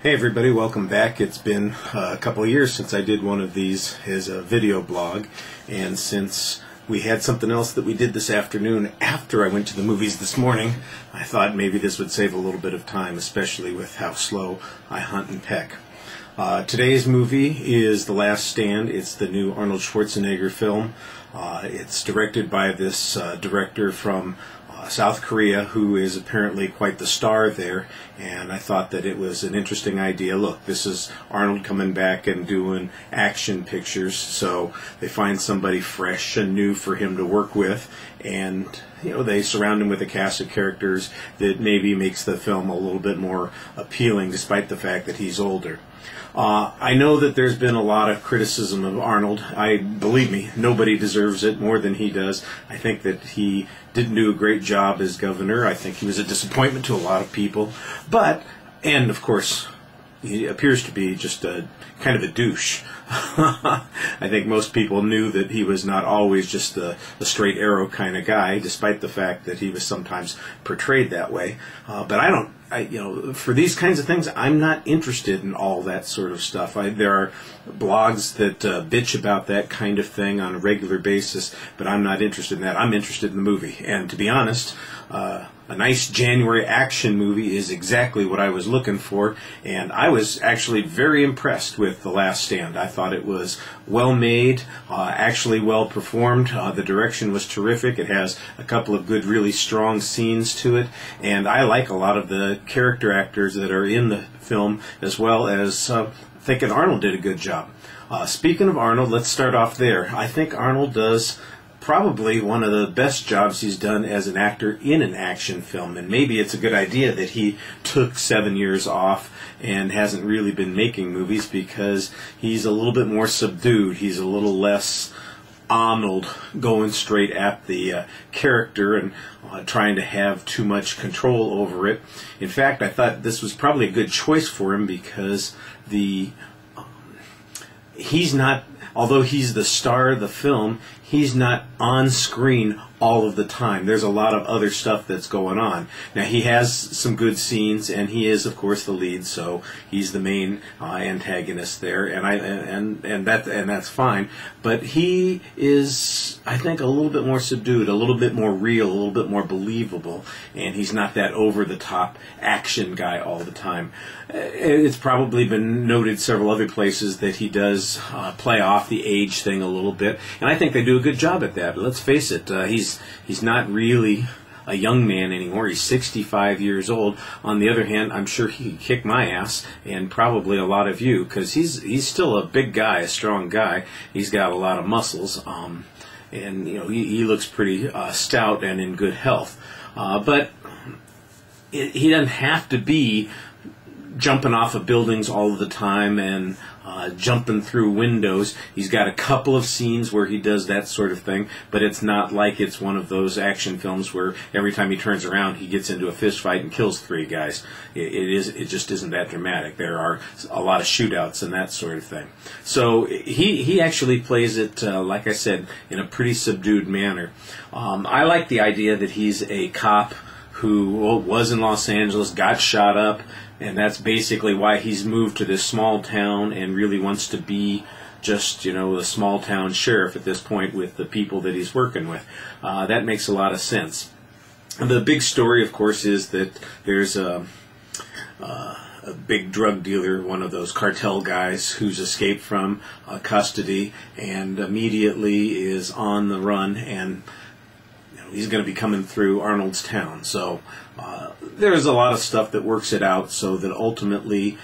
Hey everybody, welcome back. It's been a couple of years since I did one of these as a video blog, and since we had something else that we did this afternoon after I went to the movies this morning, I thought maybe this would save a little bit of time, especially with how slow I hunt and peck. Today's movie is The Last Stand. It's the new Arnold Schwarzenegger film. It's directed by this director from South Korea, who is apparently quite the star there, and I thought that it was an interesting idea. Look, this is Arnold coming back and doing action pictures, so they find somebody fresh and new for him to work with, and they surround him with a cast of characters that maybe makes the film a little bit more appealing, despite the fact that he's older. I know that there's been a lot of criticism of Arnold. Believe me, nobody deserves it more than he does. I think that he didn't do a great job as governor. I think he was a disappointment to a lot of people. And of course, he appears to be just a kind of a douche. I think most people knew that he was not always just a straight arrow kind of guy, despite the fact that he was sometimes portrayed that way. For these kinds of things, I'm not interested in all that sort of stuff. There are blogs that bitch about that kind of thing on a regular basis, but I'm not interested in that. I'm interested in the movie. And to be honest, a nice January action movie is exactly what I was looking for, and I was actually very impressed with The Last Stand. I thought it was well made, actually well performed. The direction was terrific. It has a couple of good, really strong scenes to it, and I like a lot of the character actors that are in the film, as well as thinking Arnold did a good job. Speaking of Arnold, let's start off there. I think Arnold does probably one of the best jobs he's done as an actor in an action film, and maybe it's a good idea that he took 7 years off and hasn't really been making movies, because he's a little bit more subdued. He's a little less Arnold, going straight at the character and trying to have too much control over it. In fact, I thought this was probably a good choice for him, because he's not, although he's the star of the film, he's not on screen all of the time. There's a lot of other stuff that's going on. Now, he has some good scenes, and he is, of course, the lead, so he's the main antagonist there, and that's fine. But he is, I think, a little bit more subdued, a little bit more real, a little bit more believable, and he's not that over-the-top action guy all the time. It's probably been noted several other places that he does play off the age thing a little bit, and I think they do a good job at that. Let's face it, he's not really a young man anymore. He's 65 years old. On the other hand, I'm sure he could kick my ass, and probably a lot of you, because he's still a big guy, a strong guy. He's got a lot of muscles, and he looks pretty stout and in good health. But he doesn't have to be jumping off of buildings all the time and jumping through windows. He's got a couple of scenes where he does that sort of thing, but it's not like it's one of those action films where every time he turns around he gets into a fist fight and kills 3 guys. It just isn't that dramatic. There are a lot of shootouts and that sort of thing. So he actually plays it, like I said, in a pretty subdued manner. I like the idea that he's a cop who was in Los Angeles, got shot up, and that's basically why he's moved to this small town and really wants to be just, a small town sheriff at this point with the people that he's working with. That makes a lot of sense. The big story, of course, is that there's a big drug dealer, one of those cartel guys, who's escaped from custody and immediately is on the run, and he's going to be coming through Arnold's town. So there's a lot of stuff that works it out so that ultimately,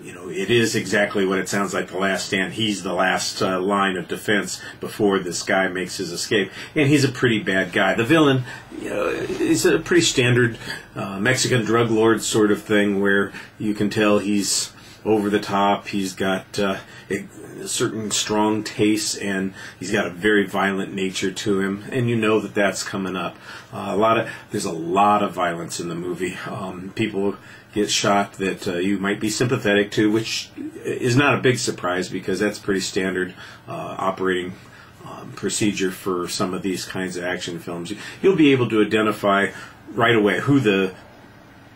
it is exactly what it sounds like, The Last Stand. He's the last line of defense before this guy makes his escape. And he's a pretty bad guy. The villain, is a pretty standard Mexican drug lord sort of thing, where you can tell he's over the top. He's got a certain strong tastes, and he's got a very violent nature to him, and that that's coming up. There's a lot of violence in the movie. People get shot that you might be sympathetic to, which is not a big surprise, because that's pretty standard operating procedure for some of these kinds of action films. You'll be able to identify right away who the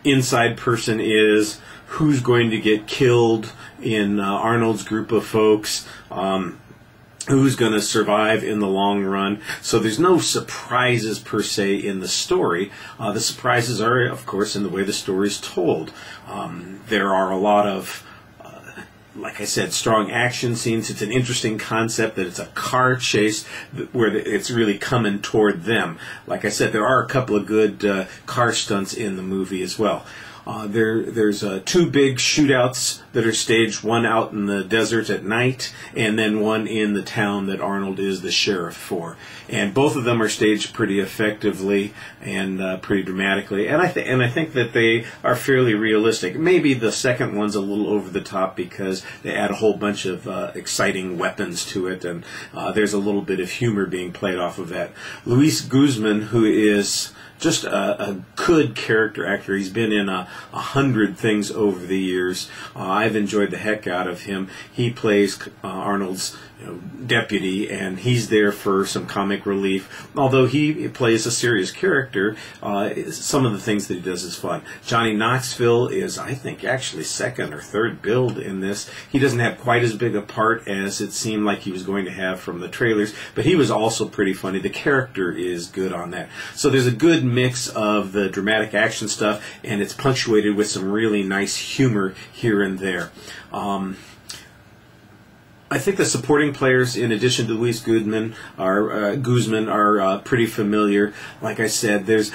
inside person is, who's going to get killed in Arnold's group of folks, who's going to survive in the long run. So there's no surprises per se in the story. The surprises are, of course, in the way the story's told. There are a lot of, like I said, strong action scenes. It's an interesting concept that it's a car chase where it's really coming toward them. Like I said, there are a couple of good car stunts in the movie as well. There's two big shootouts that are staged, one out in the desert at night and then one in the town that Arnold is the sheriff for. And both of them are staged pretty effectively and pretty dramatically. And I think that they are fairly realistic. Maybe the second one's a little over the top because they add a whole bunch of exciting weapons to it, and there's a little bit of humor being played off of that. Luis Guzman, who is just a good character actor. He's been in 100 things over the years. I've enjoyed the heck out of him. He plays Arnold's deputy, and he's there for some comic relief. Although he plays a serious character, some of the things that he does is fun. Johnny Knoxville is, I think, actually second or third billed in this. He doesn't have quite as big a part as it seemed like he was going to have from the trailers, but he was also pretty funny. The character is good on that. So there's a good mix of the dramatic action stuff, and it's punctuated with some really nice humor here and there. I think the supporting players, in addition to Luis Guzman, are pretty familiar. Like I said, there's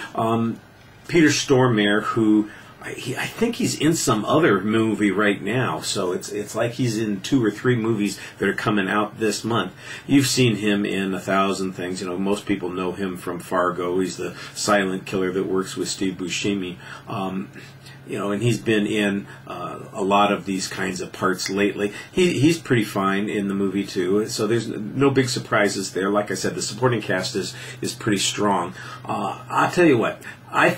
Peter Stormare, who I think he's in some other movie right now. So it's like he's in 2 or 3 movies that are coming out this month. You've seen him in 1,000 things. Most people know him from Fargo. He's the silent killer that works with Steve Buscemi. And he's been in a lot of these kinds of parts lately. He's pretty fine in the movie too, so there's no big surprises there. Like I said, the supporting cast is pretty strong. I'll tell you what, I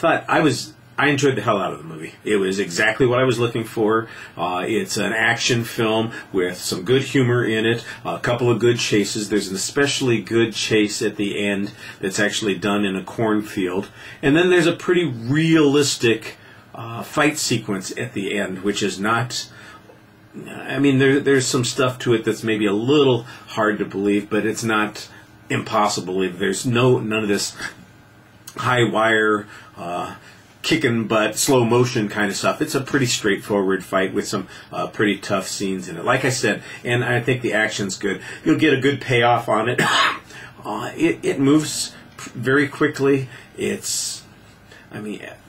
enjoyed the hell out of the movie. It was exactly what I was looking for. It's an action film with some good humor in it, a couple of good chases. There's an especially good chase at the end that's actually done in a cornfield, and then there's a pretty realistic fight sequence at the end, which is not, there's some stuff to it that's maybe a little hard to believe, but it's not impossible to believe. There's none of this high wire, kicking butt, slow motion kind of stuff. It's a pretty straightforward fight with some pretty tough scenes in it. Like I said, and I think the action's good. You'll get a good payoff on it. It moves very quickly.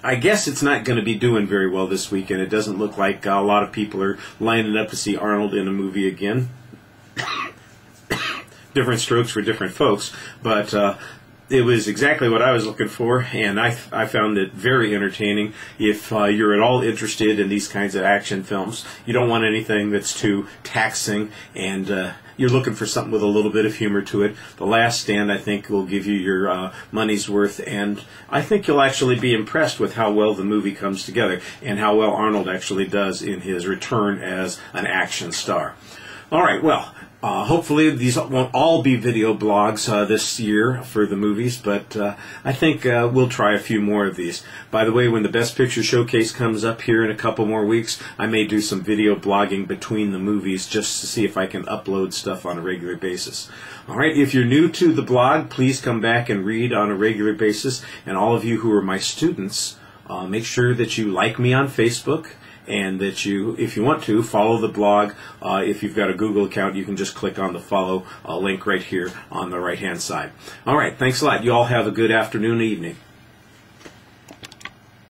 I guess it's not going to be doing very well this weekend. It doesn't look like a lot of people are lining up to see Arnold in a movie again. Different strokes for different folks, but it was exactly what I was looking for, and I found it very entertaining. If you're at all interested in these kinds of action films, you don't want anything that's too taxing, and you're looking for something with a little bit of humor to it. The Last Stand, I think, will give you your money's worth, and I think you'll actually be impressed with how well the movie comes together and how well Arnold actually does in his return as an action star. All right, well, hopefully these won't all be video blogs this year for the movies, but I think we'll try a few more of these. By the way, when the Best Picture Showcase comes up here in a couple more weeks, I may do some video blogging between the movies just to see if I can upload stuff on a regular basis. All right, if you're new to the blog, please come back and read on a regular basis. And all of you who are my students, make sure that you like me on Facebook, and that you, if you want to, follow the blog. If you've got a Google account, you can just click on the follow link right here on the right-hand side. All right, thanks a lot. You all have a good afternoon, evening.